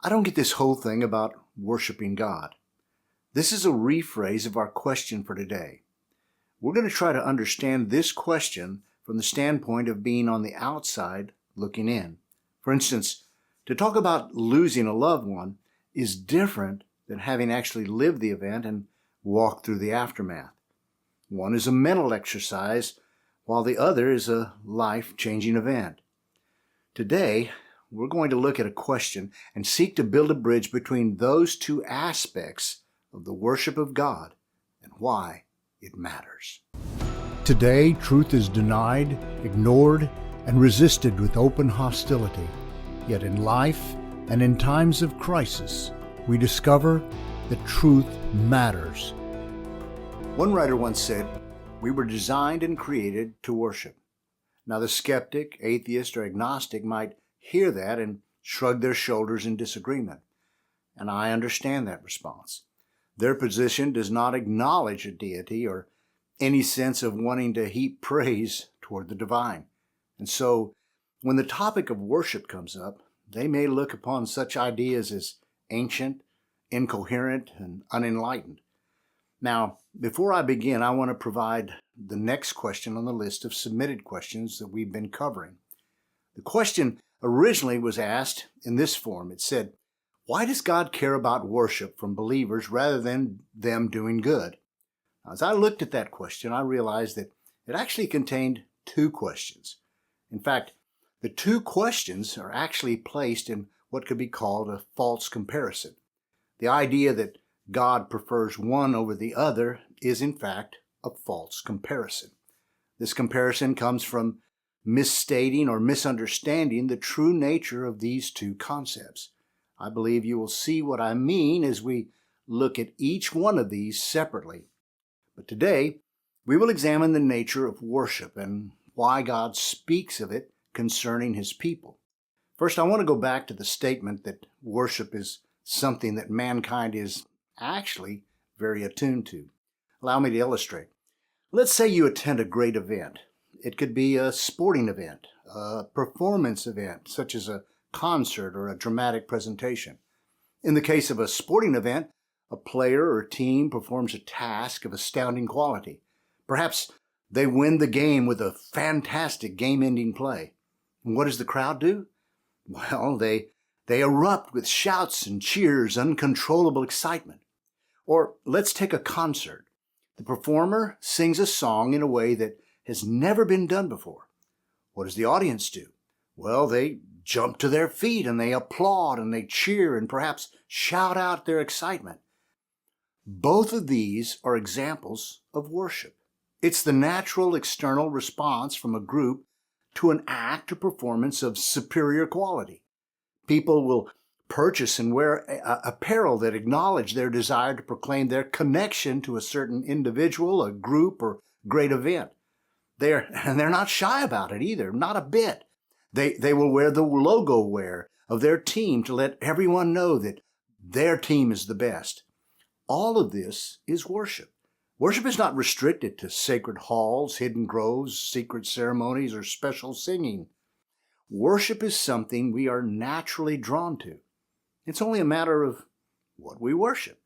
I don't get this whole thing about worshiping God. This is a rephrase of our question for today. We're going to try to understand this question from the standpoint of being on the outside looking in. For instance, to talk about losing a loved one is different than having actually lived the event and walked through the aftermath. One is a mental exercise, while the other is a life-changing event. Today, we're going to look at a question and seek to build a bridge between those two aspects of the worship of God and why it matters. Today, truth is denied, ignored, and resisted with open hostility. Yet in life and in times of crisis, we discover that truth matters. One writer once said, "We were designed and created to worship." Now the skeptic, atheist, or agnostic might hear that and shrug their shoulders in disagreement. And I understand that response. Their position does not acknowledge a deity or any sense of wanting to heap praise toward the divine. And so, when the topic of worship comes up, they may look upon such ideas as ancient, incoherent, and unenlightened. Now, before I begin, I want to provide the next question on the list of submitted questions that we've been covering. The question originally was asked in this form. It said, "Why does God care about worship from believers rather than them doing good?" Now, as I looked at that question, I realized that it actually contained two questions. In fact, the two questions are actually placed in what could be called a false comparison. The idea that God prefers one over the other is in fact a false comparison. This comparison comes from misstating or misunderstanding the true nature of these two concepts. I believe you will see what I mean as we look at each one of these separately. But today, we will examine the nature of worship and why God speaks of it concerning His people. First, I want to go back to the statement that worship is something that mankind is actually very attuned to. Allow me to illustrate. Let's say you attend a great event. It could be a sporting event, a performance event, such as a concert or a dramatic presentation. In the case of a sporting event, a player or team performs a task of astounding quality. Perhaps they win the game with a fantastic game-ending play. And what does the crowd do? Well, they erupt with shouts and cheers, uncontrollable excitement. Or let's take a concert. The performer sings a song in a way that has never been done before. What does the audience do? Well, they jump to their feet and they applaud and they cheer and perhaps shout out their excitement. Both of these are examples of worship. It's the natural external response from a group to an act or performance of superior quality. People will purchase and wear apparel that acknowledge their desire to proclaim their connection to a certain individual, a group, or great event. They're not shy about it either, not a bit. They will wear the logo wear of their team to let everyone know that their team is the best. All of this is worship. Worship is not restricted to sacred halls, hidden groves, secret ceremonies, or special singing. Worship is something we are naturally drawn to. It's only a matter of what we worship.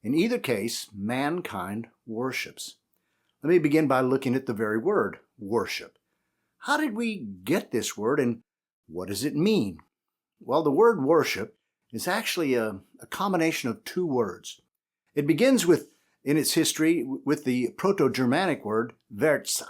In either case, mankind worships. Let me begin by looking at the very word, worship. How did we get this word and what does it mean? Well, the word worship is actually a combination of two words. It begins in its history with the Proto-Germanic word verza,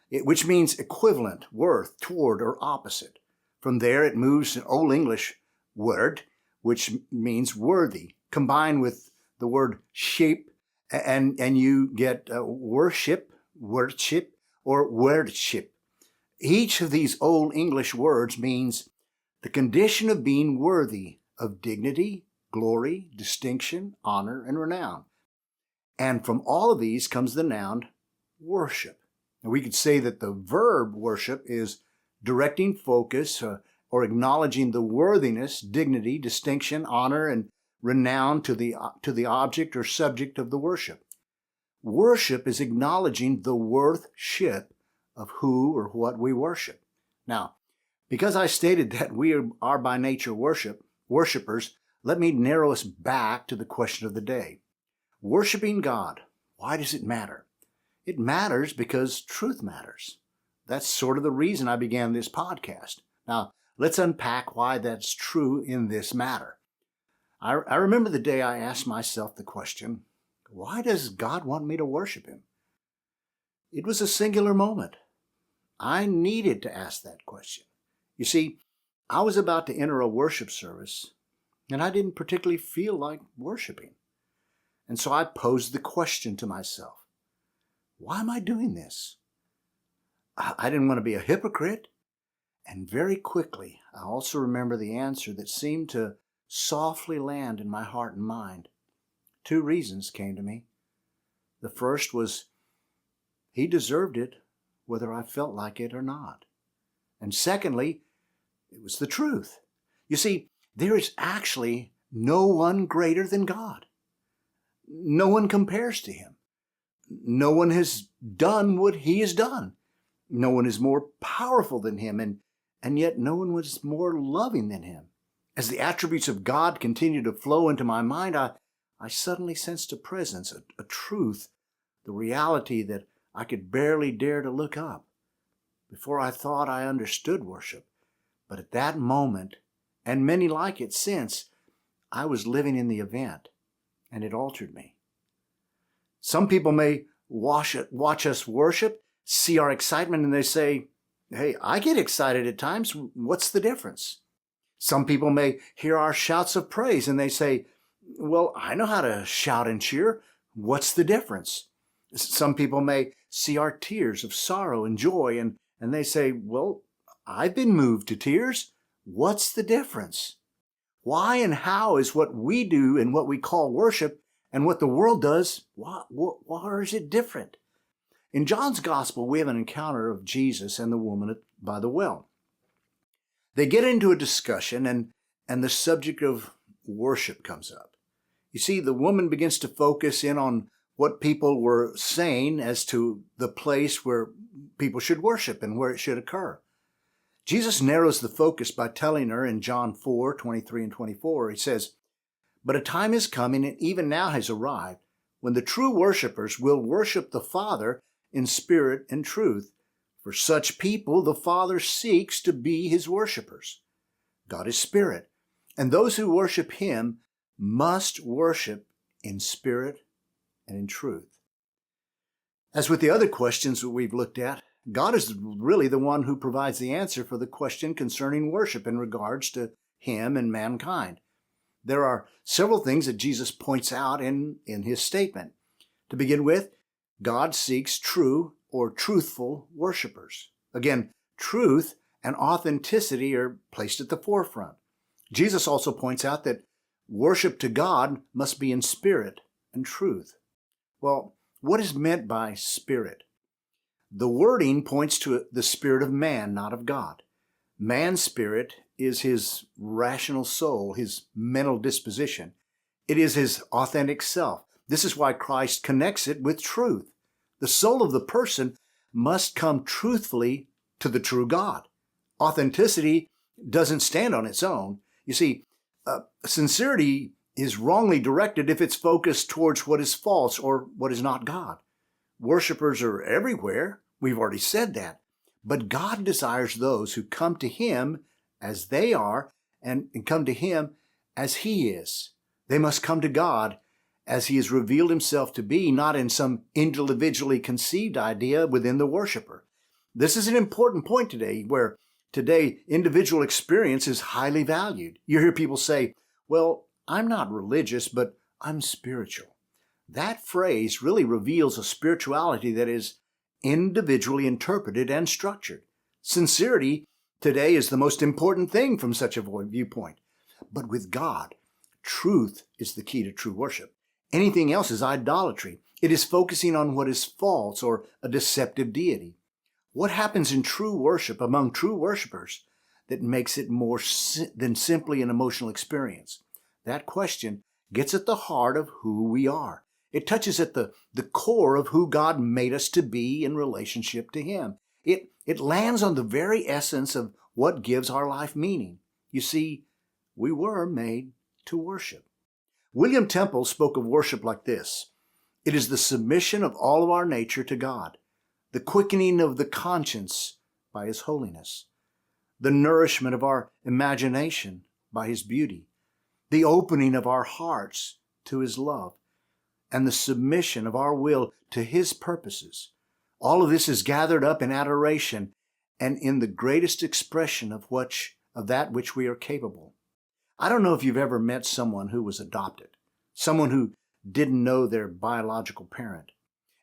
which means equivalent, worth, toward, or opposite. From there it moves to Old English word, which means worthy, combined with the word sheep, and you get worship, or wordship. Each of these Old English words means the condition of being worthy of dignity, glory, distinction, honor, and renown. And from all of these comes the noun worship. And we could say that the verb worship is directing focus or acknowledging the worthiness, dignity, distinction, honor, and renown to the object or subject of the worship. Worship is acknowledging the worthship of who or what we worship. Now, because I stated that we are by nature worshipers, let me narrow us back to the question of the day. Worshiping God, why does it matter? It matters because truth matters. That's sort of the reason I began this podcast. Now, let's unpack why that's true in this matter. I remember the day I asked myself the question, why does God want me to worship Him? It was a singular moment. I needed to ask that question. You see, I was about to enter a worship service, and I didn't particularly feel like worshiping. And so I posed the question to myself, why am I doing this? I didn't want to be a hypocrite. And very quickly, I also remember the answer that seemed to softly land in my heart and mind. Two reasons came to me. The first was, He deserved it, whether I felt like it or not. And secondly, it was the truth. You see, there is actually no one greater than God. No one compares to Him. No one has done what He has done. No one is more powerful than Him, and yet no one was more loving than Him. As the attributes of God continued to flow into my mind, I suddenly sensed a presence, a truth, the reality that I could barely dare to look up. Before I thought I understood worship, but at that moment, and many like it since, I was living in the event, and it altered me. Some people may watch us worship, see our excitement, and they say, hey, I get excited at times. What's the difference? Some people may hear our shouts of praise and they say, well, I know how to shout and cheer. What's the difference? Some people may see our tears of sorrow and joy and they say, well, I've been moved to tears. What's the difference? Why and how is what we do and what we call worship and what the world does, why is it different? In John's Gospel, we have an encounter of Jesus and the woman by the well. They get into a discussion and the subject of worship comes up. You see, the woman begins to focus in on what people were saying as to the place where people should worship and where it should occur. Jesus narrows the focus by telling her in John 4:23 and 24, He says, but a time is coming and even now has arrived when the true worshipers will worship the Father in spirit and truth. For such people, the Father seeks to be His worshipers. God is spirit, and those who worship Him must worship in spirit and in truth. As with the other questions that we've looked at, God is really the one who provides the answer for the question concerning worship in regards to Him and mankind. There are several things that Jesus points out in His statement. To begin with, God seeks true or truthful worshipers. Again, truth and authenticity are placed at the forefront. Jesus also points out that worship to God must be in spirit and truth. Well, what is meant by spirit? The wording points to the spirit of man, not of God. Man's spirit is his rational soul, his mental disposition. It is his authentic self. This is why Christ connects it with truth. The soul of the person must come truthfully to the true God. Authenticity doesn't stand on its own. You see, sincerity is wrongly directed if it's focused towards what is false or what is not God. Worshipers are everywhere. We've already said that. But God desires those who come to Him as they are and come to Him as He is. They must come to God as He has revealed Himself to be, not in some individually conceived idea within the worshiper. This is an important point today, where today individual experience is highly valued. You hear people say, well, I'm not religious, but I'm spiritual. That phrase really reveals a spirituality that is individually interpreted and structured. Sincerity today is the most important thing from such a viewpoint. But with God, truth is the key to true worship. Anything else is idolatry. It is focusing on what is false or a deceptive deity. What happens in true worship among true worshipers that makes it more than simply an emotional experience? That question gets at the heart of who we are. It touches at the core of who God made us to be in relationship to Him. It lands on the very essence of what gives our life meaning. You see, we were made to worship. William Temple spoke of worship like this: it is the submission of all of our nature to God, the quickening of the conscience by His holiness, the nourishment of our imagination by His beauty, the opening of our hearts to His love, and the submission of our will to His purposes. All of this is gathered up in adoration and in the greatest expression of that which we are capable. I don't know if you've ever met someone who was adopted, someone who didn't know their biological parent.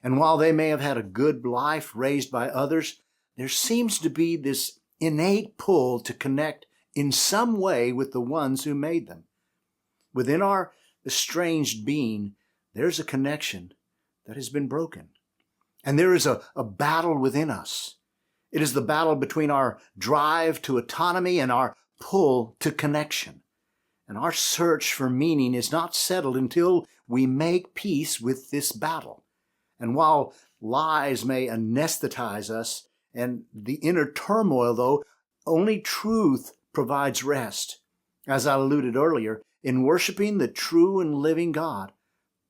And while they may have had a good life raised by others, there seems to be this innate pull to connect in some way with the ones who made them. Within our estranged being, there's a connection that has been broken. And there is a battle within us. It is the battle between our drive to autonomy and our pull to connection. And our search for meaning is not settled until we make peace with this battle. And while lies may anesthetize us and the inner turmoil, though, only truth provides rest. As I alluded earlier, in worshiping the true and living God,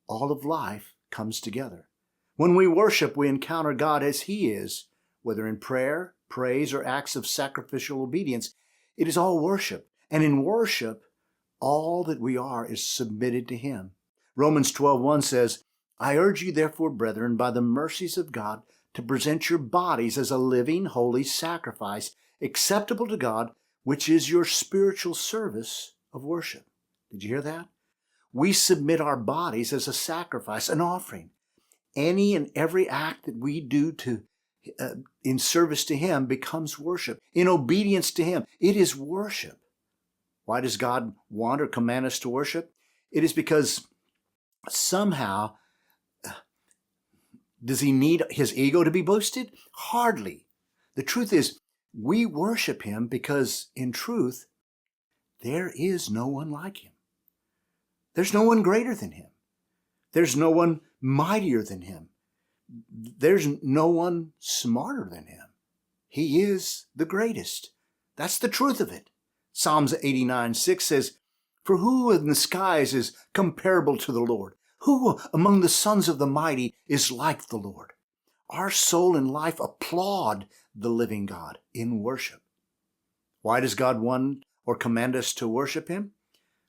all of life comes together. When we worship, we encounter God as He is, whether in prayer, praise, or acts of sacrificial obedience. It is all worship. And in worship, all that we are is submitted to Him. Romans 12:1 says, I urge you therefore, brethren, by the mercies of God, to present your bodies as a living, holy sacrifice, acceptable to God, which is your spiritual service of worship. Did you hear that? We submit our bodies as a sacrifice, an offering. Any and every act that we do in service to Him becomes worship. In obedience to Him, it is worship. Why does God want or command us to worship? It is because somehow, does He need His ego to be boosted? Hardly. The truth is, we worship Him because, in truth, there is no one like Him. There's no one greater than Him. There's no one mightier than Him. There's no one smarter than Him. He is the greatest. That's the truth of it. Psalms 89:6 says, For who in the skies is comparable to the Lord? Who among the sons of the mighty is like the Lord? Our soul and life applaud the living God in worship. Why does God want or command us to worship Him?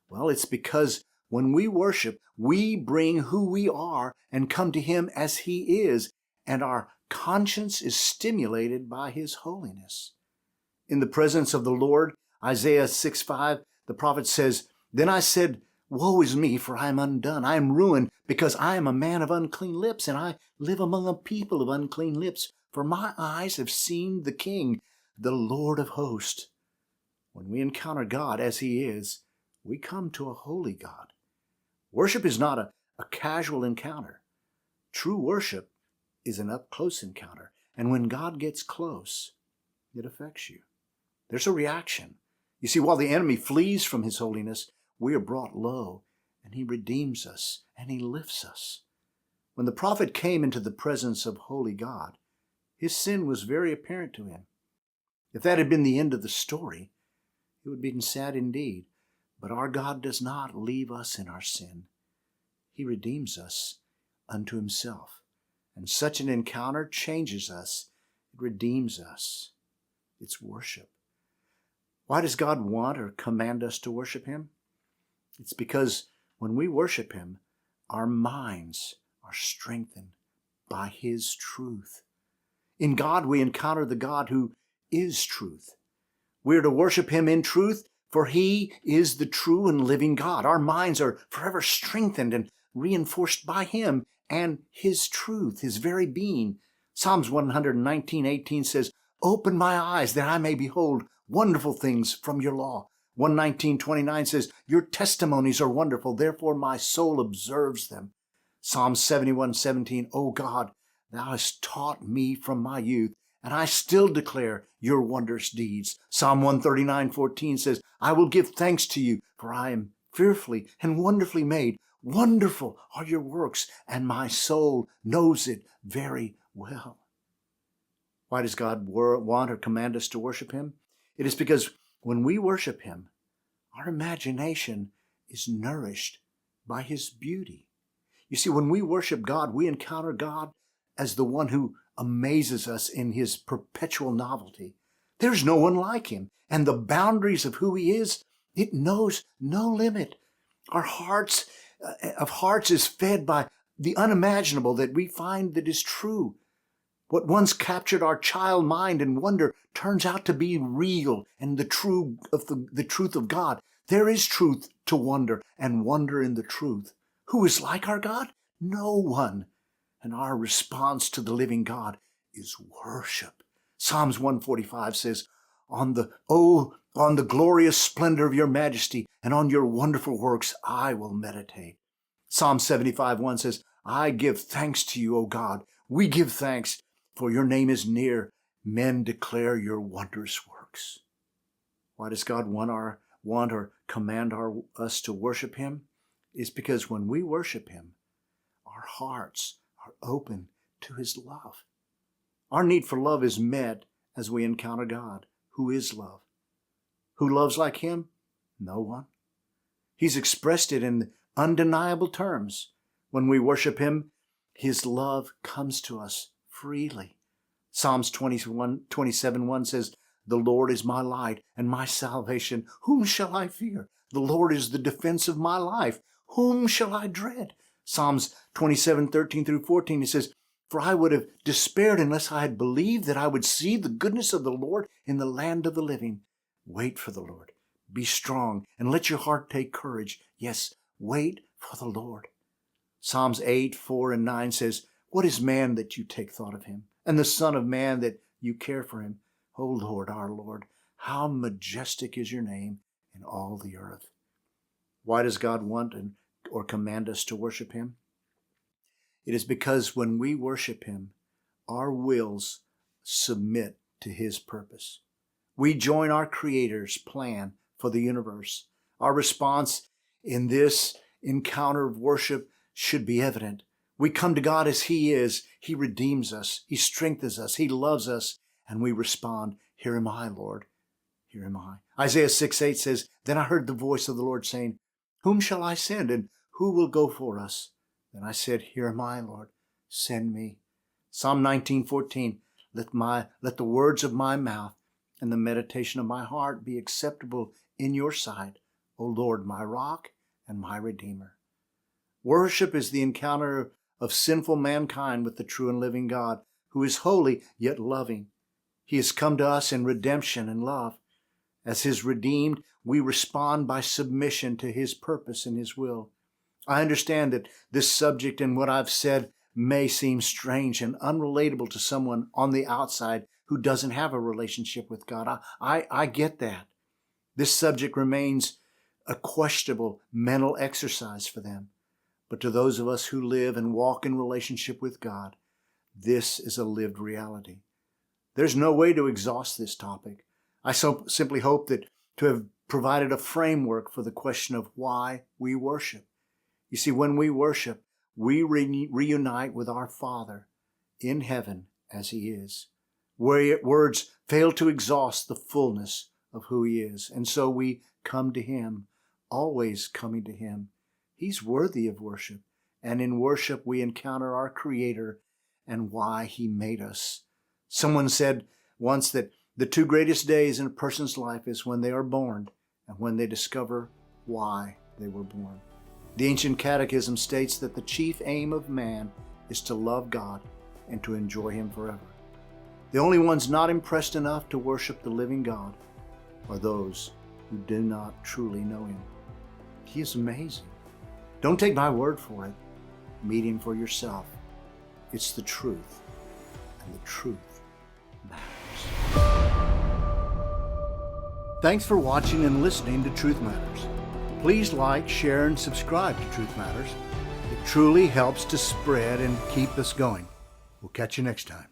Well, it's because when we worship, we bring who we are and come to Him as He is, and our conscience is stimulated by His holiness. In the presence of the Lord, Isaiah 6:5, the prophet says, Then I said, Woe is me, for I am undone. I am ruined, because I am a man of unclean lips, and I live among a people of unclean lips. For my eyes have seen the King, the Lord of hosts. When we encounter God as He is, we come to a holy God. Worship is not a casual encounter. True worship is an up-close encounter. And when God gets close, it affects you. There's a reaction. You see, while the enemy flees from His holiness, we are brought low, and He redeems us, and He lifts us. When the prophet came into the presence of holy God, his sin was very apparent to him. If that had been the end of the story, it would have been sad indeed. But our God does not leave us in our sin. He redeems us unto Himself. And such an encounter changes us. It redeems us. It's worship. Why does God want or command us to worship Him? It's because when we worship Him, our minds are strengthened by His truth. In God, we encounter the God who is truth. We are to worship Him in truth, for He is the true and living God. Our minds are forever strengthened and reinforced by Him and His truth, His very being. Psalms 119:18 says, Open my eyes that I may behold wonderful things from your law. 119:29 says, Your testimonies are wonderful, therefore my soul observes them. Psalm 71:17, O God, Thou hast taught me from my youth, and I still declare your wondrous deeds. Psalm 139:14 says, I will give thanks to you, for I am fearfully and wonderfully made. Wonderful are your works, and my soul knows it very well. Why does God want or command us to worship Him? It is because when we worship Him, our imagination is nourished by his beauty. You see, when we worship God, we encounter God as the one who amazes us in his perpetual novelty. There's no one like him, and the boundaries of who he is, it knows no limit. Our hearts is fed by the unimaginable that we find that is true. What once captured our child mind and wonder turns out to be real and the truth of God. There is truth to wonder and wonder in the truth. Who is like our God? No one. And our response to the living God is worship. Psalms 145 says, on the glorious splendor of your majesty and on your wonderful works I will meditate. Psalm 75:1 says, I give thanks to you, O God. We give thanks, for your name is near. Men declare your wondrous works. Why does God want or command us to worship him? It's because when we worship him, our hearts are open to his love. Our need for love is met as we encounter God, who is love. Who loves like him? No one. He's expressed it in undeniable terms. When we worship him, his love comes to us freely. Psalms 27:1 says, the Lord is my light and my salvation. Whom shall I fear? The Lord is the defense of my life. Whom shall I dread? Psalms 27:13-14, it says, for I would have despaired unless I had believed that I would see the goodness of the Lord in the land of the living. Wait for the Lord. Be strong and let your heart take courage. Yes, wait for the Lord. Psalms 8:4-9 says, what is man that you take thought of him, and the son of man that you care for him? O Lord, our Lord, how majestic is your name in all the earth. Why does God want or command us to worship him? It is because when we worship him, our wills submit to his purpose. We join our Creator's plan for the universe. Our response in this encounter of worship should be evident. We come to God as he is. He redeems us. He strengthens us. He loves us. And we respond, here am I, Lord. Here am I. Isaiah 6:8 says, then I heard the voice of the Lord saying, whom shall I send, and who will go for us? Then I said, here am I, Lord. Send me. Psalm 19:14, let the words of my mouth and the meditation of my heart be acceptable in your sight, O Lord, my rock and my redeemer. Worship is the encounter of sinful mankind with the true and living God, who is holy yet loving. He has come to us in redemption and love. As his redeemed, we respond by submission to his purpose and his will. I understand that this subject and what I've said may seem strange and unrelatable to someone on the outside who doesn't have a relationship with God. I get that. This subject remains a questionable mental exercise for them. But to those of us who live and walk in relationship with God, this is a lived reality. There's no way to exhaust this topic. I simply hope that to have provided a framework for the question of why we worship. You see, when we worship, we reunite with our Father in heaven as he is. Words fail to exhaust the fullness of who he is. And so we come to him, always coming to him. He's worthy of worship. And in worship, we encounter our Creator and why he made us. Someone said once that the two greatest days in a person's life is when they are born and when they discover why they were born. The ancient catechism states that the chief aim of man is to love God and to enjoy him forever. The only ones not impressed enough to worship the living God are those who do not truly know him. He is amazing. Don't take my word for it. Meet him for yourself. It's the truth, and the truth matters. Thanks for watching and listening to Truth Matters. Please like, share, and subscribe to Truth Matters. It truly helps to spread and keep us going. We'll catch you next time.